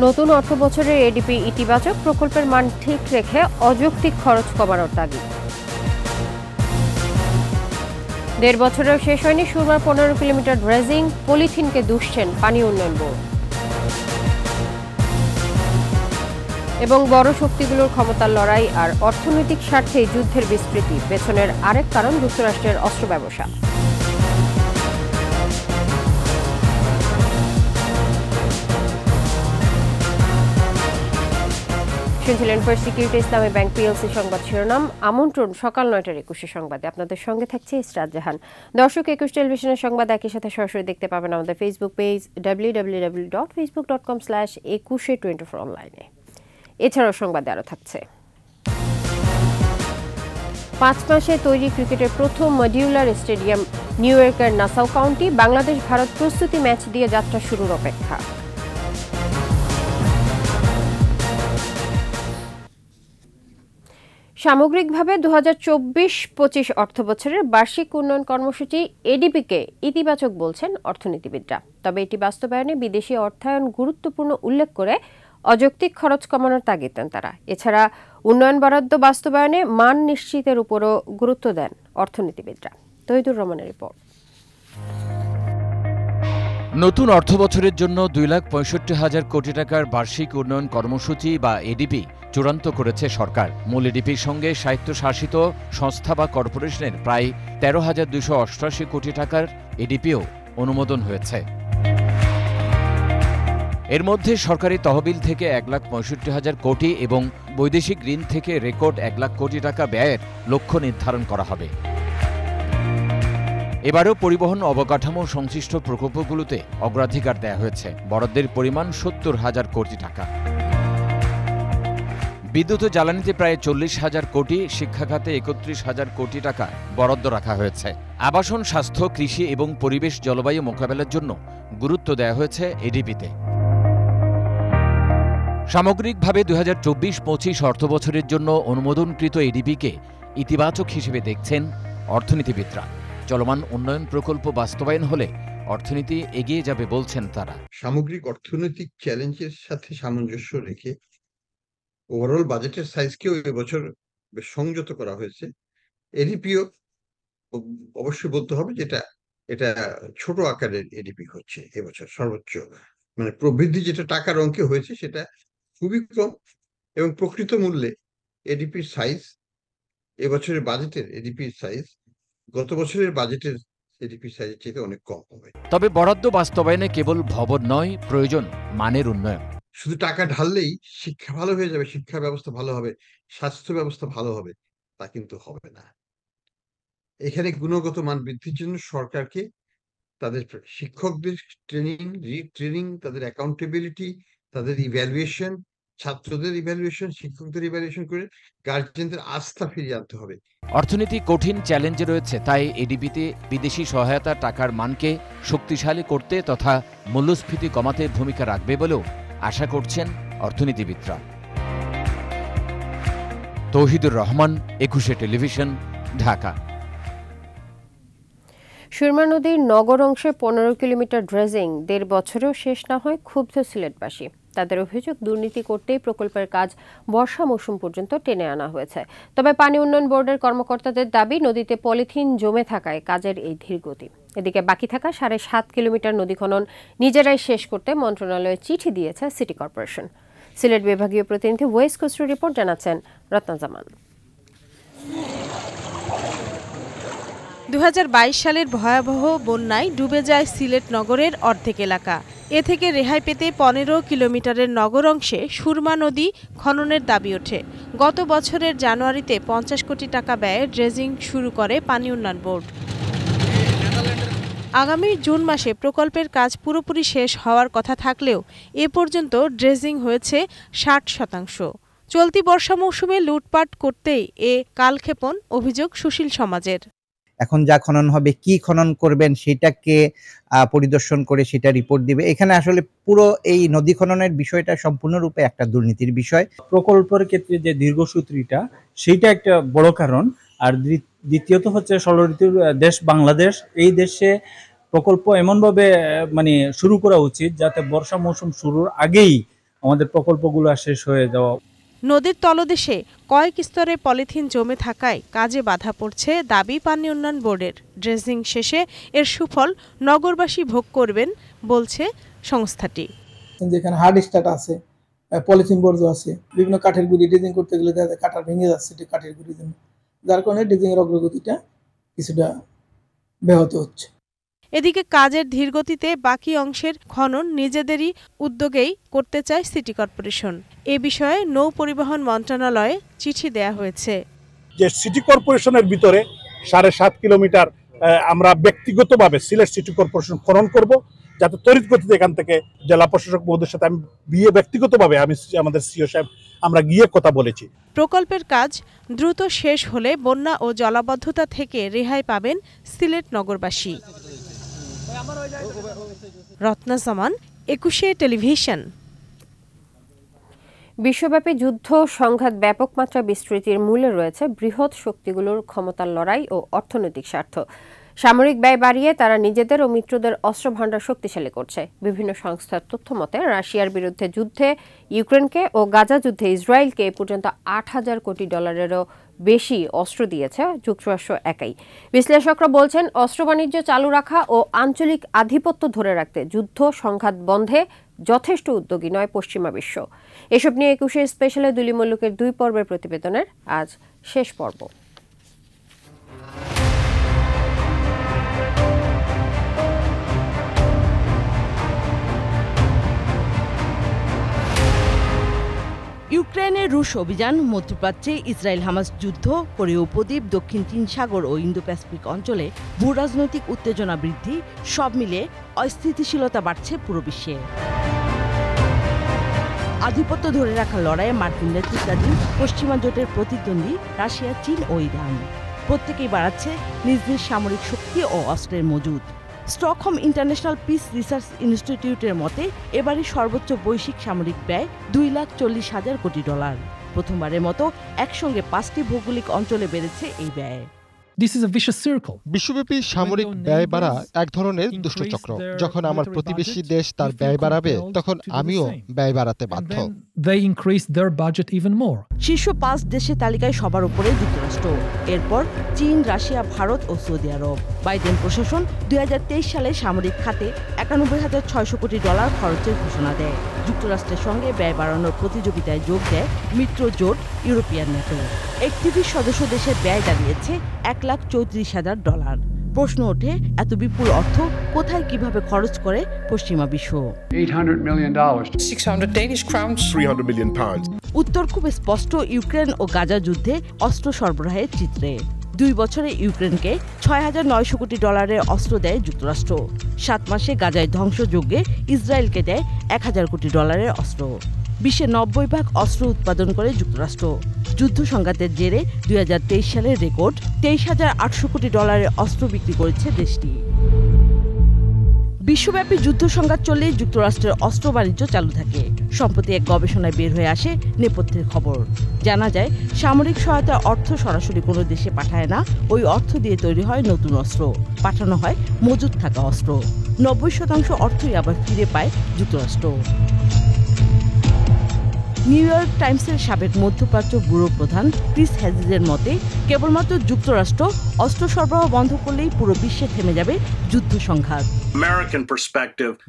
নতুন অর্থবছরের এডিপি ইতিবাচক, প্রকল্পের মান ঠিক রেখে অযৌক্তিক খরচ কমানোর তাগিদ। ১.৫ বছরেও শেষ হয়নি সুরমার ১৫ কিলোমিটার ড্রেজিং, পলিথিনকে দুষছেন পানি উন্নয়ন বোর্ড। এবং বড় শক্তিগুলোর ক্ষমতার লড়াই আর অর্থনৈতিক স্বার্থে যুদ্ধের বিস্তৃতি, পেছনের আরেক কারণ যুক্তরাষ্ট্রের অস্ত্র ব্যবসা। শুনছিলেন ফার্স্ট সিকিউরিটি ইসলামী ব্যাংক পিএলসি সংবাদ শিরোনাম। আমন্ত্রণ সকাল ৯টার ২১ সংবাদে, আপনাদের সঙ্গে থাকছে ইসরাত জাহান। দর্শক, ২১ টেলিভিশনের সংবাদ একই সাথে সরাসরি দেখতে পাবেন আমাদের ফেসবুক পেজ www.facebook.com/2124 অনলাইনে। এছাড়াও সংবাদে আরও থাকছে ৫ মাসে তৈরি ক্রিকেটের প্রথম মডিউলার স্টেডিয়াম নিউ ইয়র্কের নাসাউ কাউন্টি, বাংলাদেশ ভারত প্রস্তুতি ম্যাচ দিয়ে যাত্রা শুরুর অপেক্ষা। সামগ্রিকভাবে ২০২৪-২৫ অর্থবছরের বার্ষিক উন্নয়ন কর্মসূচি এডিপিকে ইতিবাচক বলছেন অর্থনীতিবিদরা। তবে এটি বাস্তবায়নে বিদেশি অর্থায়ন গুরুত্বপূর্ণ উল্লেখ করে অযৌক্তিক খরচ কমানোর তাগিদ দেন তারা। এছাড়া উন্নয়ন বরাদ্দ বাস্তবায়নে মান নিশ্চিতের উপরও গুরুত্ব দেন অর্থনীতিবিদরা। তহিদুর রহমানের রিপোর্ট। নতুন অর্থবছরের জন্য ২,৬৫,০০০ কোটি টাকার বার্ষিক উন্নয়ন কর্মসূচি বা এডিপি চূড়ান্ত করেছে সরকার। মূল এডিপির সঙ্গে স্বায়ত্তশাসিত সংস্থা বা কর্পোরেশনের প্রায় ১৩,২৮৮ কোটি টাকার এডিপিও অনুমোদন হয়েছে। এর মধ্যে সরকারি তহবিল থেকে ১,৬৫,০০০ কোটি এবং বৈদেশিক ঋণ থেকে রেকর্ড ১ লাখ কোটি টাকা ব্যয়ের লক্ষ্য নির্ধারণ করা হবে। এবারও পরিবহন অবকাঠামো সংশ্লিষ্ট প্রকল্পগুলোতে অগ্রাধিকার দেয়া হয়েছে। বরাদ্দের পরিমাণ ৭০,০০০ কোটি টাকা। বিদ্যুৎ ও জ্বালানিতে প্রায় ৪০,০০০ কোটি, শিক্ষা খাতে ৩১,০০০ কোটি টাকা বরাদ্দ রাখা হয়েছে। আবাসন, স্বাস্থ্য, কৃষি এবং পরিবেশ জলবায়ু মোকাবেলার জন্য গুরুত্ব দেয়া হয়েছে এডিপিতে। সামগ্রিকভাবে ২০২৪-২৫ অর্থবছরের জন্য অনুমোদনকৃত এডিপিকে ইতিবাচক হিসেবে দেখছেন অর্থনীতিবিদরা। চলমান উন্নয়ন প্রকল্প বাস্তবায়ন হলে অর্থনীতি এগিয়ে যাবে বলছেন তারা। সামগ্রিক অর্থনৈতিক চ্যালেঞ্জের সাথে সামঞ্জস্য রেখে ওভারঅল বাজেটের সাইজকেও এবছর বেশ সংযত করা হয়েছে। এডিপিও অবশ্যই বলতে হবে যেটা এটা ছোট আকারের এডিপি হচ্ছে এবছর সর্বোচ্চ, মানে প্রবৃদ্ধি যেটা টাকার অঙ্কে হয়েছে সেটা খুবই কম এবং প্রকৃত মূল্যে এডিপির সাইজ এবছরের বাজেটের এডিপির সাইজ গত বছরের বাজেটের এডিপি সাইজের চেয়ে অনেক কম হবে। তবে বরাদ্দ বাস্তবায়নে কেবল ভবন নয়, প্রয়োজন মানের উন্নয়ন। শুধু টাকা ঢাললেই শিক্ষা ভালো হয়ে যাবে, শিক্ষা ব্যবস্থা ভালো হবে, স্বাস্থ্য ব্যবস্থা ভালো হবে, তা কিন্তু হবে না। এখানে গুণগত মান বৃদ্ধির জন্য সরকারকে তাদের শিক্ষকদের ট্রেনিং, তাদের অ্যাকাউন্টেবিলিটি, তাদের ইভ্যালুয়েশন, ছাত্রদের ইভ্যালুয়েশন, শিক্ষকদের ইভ্যালুয়েশন করে গার্জিয়ানদের আস্থা ফিরিয়ে আনতে হবে। অর্থনীতি কঠিন চ্যালেঞ্জে রয়েছে, তাই এডিপিতে বিদেশি সহায়তা টাকার মানকে শক্তিশালী করতে তথা মূল্যস্ফীতি কমাতে ভূমিকা রাখবে বলেও আশা করছেন অর্থনীতিবিদরা। তৌহিদুর রহমান, ২১ টেলিভিশন, ঢাকা। সুরমা নদীর নগর অংশে ১৫ কিলোমিটার ড্রেজিং ১.৫ বছরেও শেষ না হয় ক্ষুব্ধ সিলেটবাসী। তাদের অভিযোগ, দুর্নীতি করতেই প্রকল্পের কাজ বর্ষা মৌসুম পর্যন্ত টেনে আনা হয়েছে। তবে পানি উন্নয়ন বোর্ডের কর্মকর্তাদের দাবি, নদীতে পলিথিন জমে থাকায় কাজের এই ধীরগতি। এদিকে বাকি থাকা ৭.৫ কিলোমিটার নদী খনন নিজেরাই শেষ করতে মন্ত্রণালয়ে চিঠি দিয়েছে সিটি কর্পোরেশন। সিলেট বিভাগীয় প্রতিনিধি ওয়েস খসরুর রিপোর্ট, জানাচ্ছেন রত্না জামান। ২০২২ সালের ভয়াবহ বন্যায় ডুবে যায় সিলেট নগরের অর্ধেক এলাকা। এ থেকে রেহাই পেতে ১৫ কিলোমিটারের নগর অংশে সুরমা নদী খননের দাবি ওঠে। গত বছরের জানুয়ারিতে ৫০ কোটি টাকা ব্যয়ে ড্রেজিং শুরু করে পানি উন্নয়ন বোর্ড। আগামী জুন মাসে প্রকল্পের কাজ পুরোপুরি শেষ হওয়ার কথা থাকলেও এ পর্যন্ত ড্রেজিং হয়েছে ৬০%। চলতি বর্ষা মৌসুমে লুটপাট করতেই এ কালক্ষেপণ, অভিযোগ সুশীল সমাজের। এখন যা খনন হবে, কি খনন করবেন সেটাকে পরিদর্শন করে সেটা রিপোর্ট দিবে। এখানে আসলে পুরো এই নদী খননের বিষয়টা সম্পূর্ণরূপে একটা দুর্নীতির বিষয়। প্রকল্পের ক্ষেত্রে যে দীর্ঘসূত্রিটা, সেইটা একটা বড় কারণ। আর দ্বিতীয়ত হচ্ছে ষড়ঋতুর দেশ বাংলাদেশ। এই দেশে প্রকল্প এমনভাবে শুরু করা উচিত যাতে বর্ষা মৌসুম শুরুর আগেই আমাদের প্রকল্পগুলো শেষ হয়ে যাওয়া। নদীর তলদেশে কয়েক স্তরে পলিথিন জমে থাকায় কাজে বাধা পড়ছে দাবি পানি উন্নয়ন বোর্ডের। ড্রেজিং শেষে এর সুফল নগরবাসী ভোগ করবেন বলছে সংস্থাটি। যেখানে হার্ড স্টার্ট আছে, পলিথিন বর্জ্য আছে, বিভিন্ন কাঠের গুঁড়ি ড্রেজিং করতে গেলে কাটা ভেঙে যাচ্ছে কাঠের গুঁড়ির জন্য, যার কারণে ড্রেজিং এর অগ্রগতিটা কিছুটা ব্যাহত হচ্ছে। এদিকে কাজের ধীরগতিতে বাকি অংশের খনন নিজেদেরই উদ্যোগেই করতে চায় সিটি কর্পোরেশন। এ বিষয়ে নৌ পরিবহন মন্ত্রণালয়ে চিঠি দেয়া হয়েছে। যে সিটি কর্পোরেশনের ভিতরে 7.5 কিলোমিটার আমরা ব্যক্তিগতভাবে সিলেট সিটি কর্পোরেশন খনন করব, যাতে তড়িৎ গতিতে এখান থেকে জেলা প্রশাসক মহোদয়ের সাথে আমি ব্যক্তিগতভাবে আমাদের সিও সাহেব আমরা গিয়ে কথা বলেছি। প্রকল্পের কাজ দ্রুত শেষ হলে বন্যা ও জলাবদ্ধতা থেকে রেহাই পাবেন সিলেট নগরবাসী। রত্না জামান, 21 টেলিভিশন। বিশ্বব্যাপী যুদ্ধ সংঘাত ব্যাপক মাত্রা বিস্তৃতির মূলে রয়েছে বৃহৎ শক্তিগুলোর ক্ষমতার লড়াই ও অর্থনৈতিক স্বার্থ। সামরিক ব্যয় বাড়িয়ে তারা নিজেদের ও মিত্রদের অস্ত্র ভাণ্ডার শক্তিশালী করছে। বিভিন্ন সংস্থার তথ্য মতে রাশিয়ার বিরুদ্ধে যুদ্ধে ইউক্রেনকে ও গাজা যুদ্ধে ইসরায়েলকে এ পর্যন্ত $8,000 কোটি ডলারেরও বেশি অস্ত্র দিয়েছে যুক্তরাষ্ট্র একাই। বিশ্লেষকরা বলছেন, অস্ত্র বাণিজ্য চালু রাখা ও আঞ্চলিক আধিপত্য ধরে রাখতে যুদ্ধ সংঘাত বন্ধে যথেষ্ট উদ্যোগী নয় পশ্চিমা বিশ্ব। এসব নিয়ে 21 স্পেশালে দুলি মল্লুকের 2 পর্বের প্রতিবেদনের আজ শেষ পর্ব। ইউক্রেনের রুশ অভিযান, মধ্যপ্রাচ্যে ইসরায়েল হামাস যুদ্ধ, কোরীয় উপদ্বীপ, দক্ষিণ চীন সাগর ও ইন্দো প্যাসিফিক অঞ্চলে ভূরাজনৈতিক উত্তেজনা বৃদ্ধি, সব মিলে অস্থিতিশীলতা বাড়ছে পুরো বিশ্বে। আধিপত্য ধরে রাখার লড়াইয়ে মার্কিন নেতৃত্বাধীন পশ্চিমা জোটের প্রতিদ্বন্দ্বী রাশিয়া, চীন ও ইরান প্রত্যেকেই বাড়াচ্ছে নিজ নিজ সামরিক শক্তি ও অস্ত্রের মজুদ। স্টকহোম ইন্টারন্যাশনাল পিস রিসার্চ ইনস্টিটিউটের মতে এবারে সর্বোচ্চ বৈশ্বিক সামরিক ব্যয় $2,40,000 কোটি। প্রথমবারের মতো একসঙ্গে 5টি ভৌগোলিক অঞ্চলে বেড়েছে এই ব্যয়। বিশ্বব্যাপী সামরিক ব্যয় বাড়া এক ধরনের দুষ্টচক্র। যখন আমার প্রতিবেশী দেশ তার ব্যয় বাড়াবে, তখন আমিও ব্যয় বাড়াতে বাধ্য। শীর্ষ 5 দেশের তালিকায় সবার উপরে যুক্তরাষ্ট্র, এরপর চীন, রাশিয়া, ভারত ও সৌদি আরব। বাইডেন প্রশাসন 2023 সালে সামরিক খাতে $91,600 কোটি খরচের ঘোষণা দেয়। যুক্তরাষ্ট্রের সঙ্গে ব্যয় বাড়ানোর প্রতিযোগিতায় যোগ দেয় মিত্র জোট ইউরোপিয়ান নেটো। 31 সদস্য দেশের ব্যয় দাঁড়িয়েছে $1,34,000। প্রশ্ন ওঠে, এত বিপুল অর্থ কোথায় কিভাবে খরচ করে পশ্চিমা বিশ্ব? $800 million, 600 Danish crowns, 300 million pounds। উত্তর খুব স্পষ্ট, ইউক্রেন ও গাজা যুদ্ধে অস্ত্র সরবরাহের চিত্রে। 2 বছরে ইউক্রেনকে $6,900 কোটি অস্ত্র দেয় যুক্তরাষ্ট্র। 7 মাসে গাজায় ধ্বংসযজ্ঞে ইসরায়েলকে দেয় $1,000 কোটি অস্ত্র। বিশ্বের 90% অস্ত্র উৎপাদন করে যুক্তরাষ্ট্র। যুদ্ধ সংঘাতের জেরে 2023 সালের রেকর্ড $23,800 কোটি অস্ত্র বিক্রি করেছে দেশটি। বিশ্বব্যাপী যুদ্ধ সংঘাত চললেই যুক্তরাষ্ট্রের অস্ত্র বাণিজ্য চালু থাকে। সম্প্রতি এক গবেষণায় বের হয়ে আসে নেপথ্যের খবর। জানা যায়, সামরিক সহায়তার অর্থ সরাসরি কোনো দেশে পাঠায় না, ওই অর্থ দিয়ে তৈরি হয় নতুন অস্ত্র, পাঠানো হয় মজুদ থাকা অস্ত্র। 90% অর্থই আবার ফিরে পায় যুক্তরাষ্ট্র। নিউ ইয়র্ক টাইমসের সাবেক মধ্যপ্রাচ্য ব্যুরো প্রধান ক্রিস হ্যাজিজের মতে, কেবলমাত্র যুক্তরাষ্ট্র অস্ত্র সরবরাহ বন্ধ করলেই পুরো বিশ্বে থেমে যাবে যুদ্ধ সংঘাত।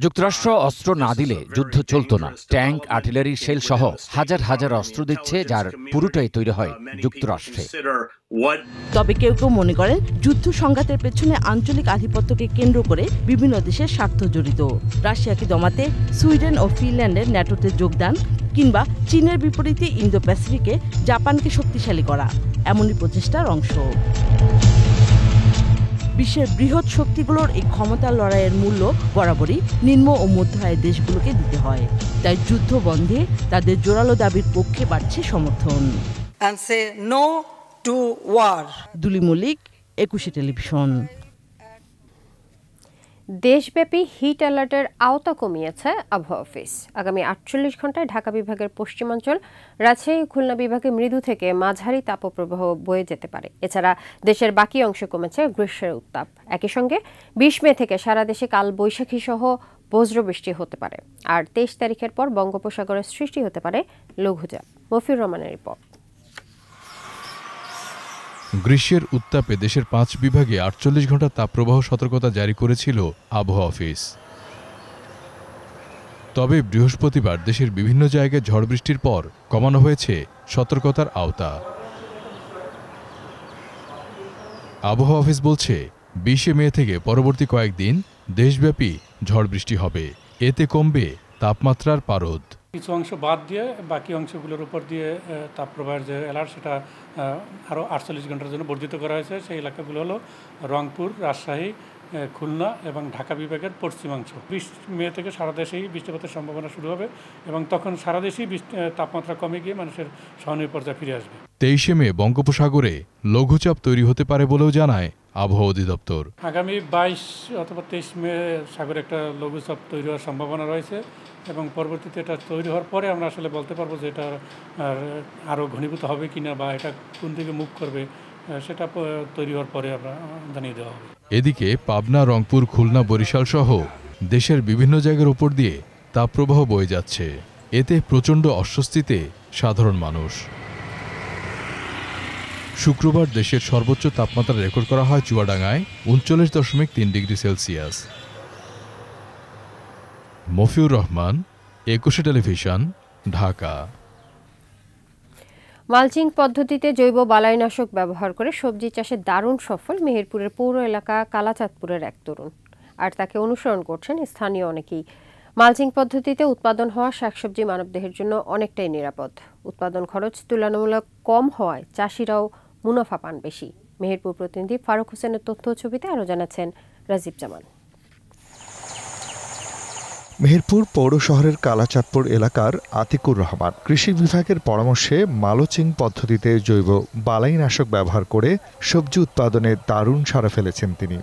যুক্তরাষ্ট্র অস্ত্র না দিলে যুদ্ধ চলত না। ট্যাঙ্ক, আর্টিলারি, শেল সহ হাজার হাজার অস্ত্র দিচ্ছে, যার পুরোটাই তৈরি হয় যুক্তরাষ্ট্রে। তবে কেউ কেউ মনে করেন, যুদ্ধ সংঘাতের পেছনে আঞ্চলিক আধিপত্যকে কেন্দ্র করে বিভিন্ন দেশের স্বার্থ জড়িত। রাশিয়াকে দমাতে সুইডেন ও ফিনল্যান্ডের ন্যাটোতে যোগদান, কিংবা চীনের বিপরীতে ইন্দো প্যাসিফিকে জাপানকে শক্তিশালী করা, এমনই প্রচেষ্টার অংশ। বিশ্বের বৃহৎ শক্তিগুলোর এই ক্ষমতার লড়াইয়ের মূল্য বরাবরই নিম্ন ও মধ্য আয়ের দেশগুলোকে দিতে হয়। তাই যুদ্ধ বন্ধে তাদের জোরালো দাবির পক্ষে বাড়ছে সমর্থন। দুলি মল্লিক, 21 টেলিভিশন। দেশব্যাপী হিট অ্যালার্টের আওতা কমিয়েছে আবহাওয়া অফিস। আগামী 48 ঘন্টায় ঢাকা বিভাগের পশ্চিমাঞ্চল, রাজশাহী, খুলনা বিভাগে মৃদু থেকে মাঝারি তাপপ্রবাহ বয়ে যেতে পারে। এছাড়া দেশের বাকি অংশে কমেছে গ্রীষ্মের উত্তাপ। একই সঙ্গে 20 মে থেকে সারা দেশে কাল বৈশাখী সহ বজ্রবৃষ্টি হতে পারে। আর 23 তারিখের পর বঙ্গোপসাগরে সৃষ্টি হতে পারে লঘুচাপ। মফিউর রহমানের রিপোর্ট। গ্রীষ্মের উত্তাপে দেশের 5 বিভাগে 48 ঘন্টা তাপপ্রবাহ সতর্কতা জারি করেছিল আবহাওয়া অফিস। তবে বৃহস্পতিবার দেশের বিভিন্ন জায়গায় ঝড় বৃষ্টির পর কমানো হয়েছে সতর্কতার আওতা। আবহাওয়া অফিস বলছে 20 মে থেকে পরবর্তী কয়েকদিন দেশব্যাপী ঝড় বৃষ্টি হবে। এতে কমবে তাপমাত্রার পারদ। কিছু অংশ বাদ দিয়ে বাকি অংশগুলোর উপর দিয়ে তাপপ্রবাহের যে অ্যালার্ট সেটা আরও 48 ঘন্টার জন্য বর্ধিত করা হয়েছে। সেই এলাকাগুলো হলো রংপুর, রাজশাহী, খুলনা এবং ঢাকা বিভাগের পশ্চিমাংশ। 20 মে থেকে সারা দেশেই বৃষ্টিপাতের সম্ভাবনা শুরু হবে এবং তখন সারা দেশেই তাপমাত্রা কমে গিয়ে মানুষের সহনীয় পর্যায়ে ফিরে আসবে। 23 মে বঙ্গোপসাগরে লঘুচাপ তৈরি হতে পারে বলেও জানায় আবহাওয়া অধিদপ্তর। আগামী 22 অথবা 23 মে সাগরে একটা লঘুচাপ তৈরি হওয়ার সম্ভাবনা রয়েছে এবং পরবর্তীতে এটা তৈরি হওয়ার পরে আমরা আসলে বলতে পারবো যে এটা আরও ঘনীভূত হবে কিনা বা এটা কোন দিকে মুখ করবে সেটা তৈরি হওয়ার পরে আমরা জানিয়ে দেওয়া হবে। এদিকে পাবনা, রংপুর, খুলনা, বরিশাল সহ দেশের বিভিন্ন জায়গার উপর দিয়ে তাপপ্রবাহ বয়ে যাচ্ছে। এতে প্রচণ্ড অস্বস্তিতে সাধারণ মানুষ। শুক্রবার দেশের সর্বোচ্চ তাপমাত্রা রেকর্ড করা হয় চুয়াডাঙ্গায় 39.3 ডিগ্রি সেলসিয়াস। মফিউর রহমান, একুশে টেলিভিশন, ঢাকা। মালচিং পদ্ধতিতে জৈব বালাইনাশক ব্যবহার করে সবজি চাষে দারুণ সফল মেহেরপুরের পৌর এলাকা কালাচাঁদপুরের এক তরুণ। আর তাকে অনুসরণ করছেন স্থানীয় অনেকেই। মালচিং পদ্ধতিতে উৎপাদন হওয়া শাকসবজি মানবদেহের জন্য অনেকটাই নিরাপদ। উৎপাদন খরচ তুলনামূলক কম হওয়ায় চাষিরাও মুনাফা পান বেশি। মেহেরপুর প্রতিনিধি ফারুক হোসেনের তথ্য ছবিতে আরও জানাচ্ছেন রাজীব জামান। মেহেরপুর পৌর শহরের কালাচাঁদপুর এলাকার আতিকুর রহমান কৃষি বিভাগের পরামর্শে মালচিং পদ্ধতিতে জৈব বালাইনাশক ব্যবহার করে সবজি উৎপাদনে দারুণ সাড়া ফেলেছেন তিনি।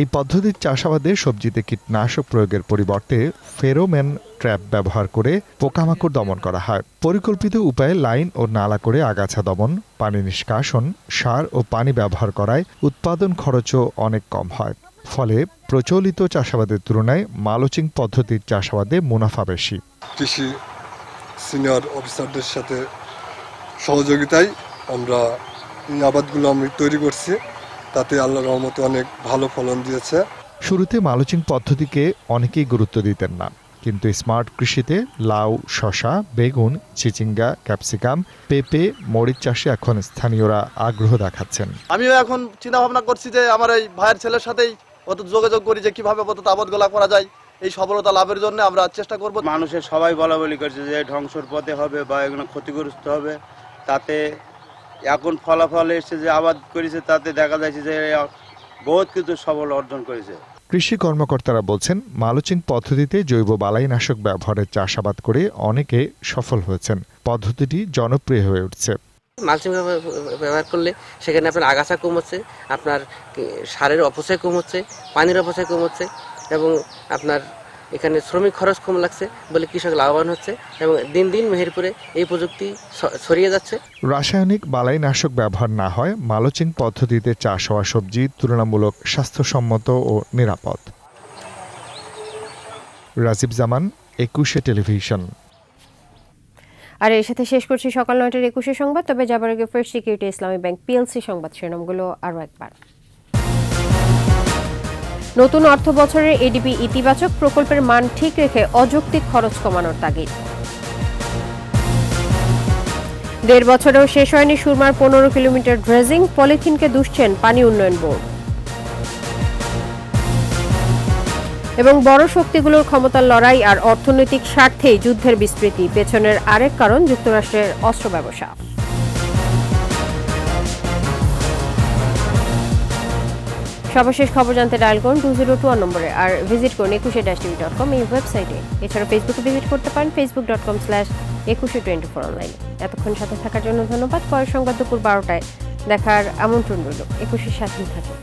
এই পদ্ধতির চাষাবাদে সবজিতে কীটনাশক প্রয়োগের পরিবর্তে ফেরোমেন ট্র্যাপ ব্যবহার করে পোকামাকড় দমন করা হয়। পরিকল্পিত উপায়ে লাইন ও নালা করে আগাছা দমন, পানি নিষ্কাশন, সার ও পানি ব্যবহার করায় উৎপাদন খরচও অনেক কম হয়। ফলে প্রচলিত চাষাবাদের তুলনায় মালচিং পদ্ধতির চাষাবাদে মুনাফা বেশি। কৃষি সিনিয়র অফিসারদের সাথে সহযোগিতায় আমরা এই আবাদগুলো আমি তৈরি করছি, তাতে আল্লাহর রহমতে অনেক ভালো ফলন দিয়েছে। শুরুতে মালচিং পদ্ধতিকে অনেকেই গুরুত্ব দিতেন না, কিন্তু স্মার্ট কৃষিতে লাউ, শশা, বেগুন, চিচিঙ্গা, ক্যাপসিকাম, পেঁপে, মরিচ চাষে এখন স্থানীয়রা আগ্রহ দেখাচ্ছেন। আমিও এখন চিন্তা ভাবনা করছি যে আমার এই ভাইয়ের ছেলের সাথেই যোগাযোগ করি যে কিভাবে আবাদগুলা করা যায়। এই সফলতা লাভের জন্য আমরা চেষ্টা করব। মানুষের সবাই বলা বলি করছে যে ধ্বংসর পথে হবে বা এগুলো ক্ষতিগ্রস্ত হবে, তাতে এখন ফলাফল এসছে যে আবাদ করেছে তাতে দেখা যাচ্ছে যে বহুত কিছু সফল অর্জন করেছে। কৃষি কর্মকর্তারা বলছেন মালচিং পদ্ধতিতে জৈব বালাইনাশক ব্যবহারের চাষাবাদ করে অনেকে সফল হয়েছেন। পদ্ধতিটি জনপ্রিয় হয়ে উঠছে। মালচিং ব্যবহার করলে সেখানে আপনার আগাছা কম হচ্ছে, আপনার সারের অপচয় কম হচ্ছে, পানির অপচয় কম হচ্ছে এবং আপনার এখানে শ্রমিক খরচ কম লাগছে বলে কৃষক লাভবান হচ্ছে এবং দিন দিন মেহেরপুরে এই প্রযুক্তি ছড়িয়ে যাচ্ছে। রাসায়নিক বালাইনাশক ব্যবহার না হয় মালচিং পদ্ধতিতে চাষ হওয়া সবজি তুলনামূলক স্বাস্থ্যসম্মত ও নিরাপদ। রাজীব জামান, একুশে টেলিভিশন। আর এর সাথে শেষ করছি সকাল 9টার 21 সংবাদ। তবে যাবার আগে ফার্স্ট সিকিউরিটি ইসলামী ব্যাংক পিএলসি সংবাদ শিরোনামগুলো আরও একবার। নতুন অর্থ বছরের এডিবি ইতিবাচক, প্রকল্পের মান ঠিক রেখে অযৌক্তিক খরচ কমানোর তাগিদ। 1.5 বছরেও শেষ হয়নি সুরমার 15 কিলোমিটার ড্রেজিং, পলিথিনকে দুষছেন পানি উন্নয়ন বোর্ড। এবং বড় শক্তিগুলোর ক্ষমতার লড়াই আর অর্থনৈতিক স্বার্থেই যুদ্ধের বিস্তৃতি, পেছনের আরেক কারণ যুক্তরাষ্ট্রের অস্ত্র ব্যবসা। সর্বশেষ খবর জানতে ডায়াল করুন 2021 নম্বরে আর ভিজিট করুন 21-tv.com এই ওয়েবসাইটে। এছাড়া ফেসবুকে ভিজিট করতে পারেন facebook.com/2124 অনলাইনে। এতক্ষণ সাথে থাকার জন্য ধন্যবাদ। পরের সংবাদ দুপুর 12টায় দেখার আমন্ত্রণ রইল। 21-এর সাথেই থাকুন।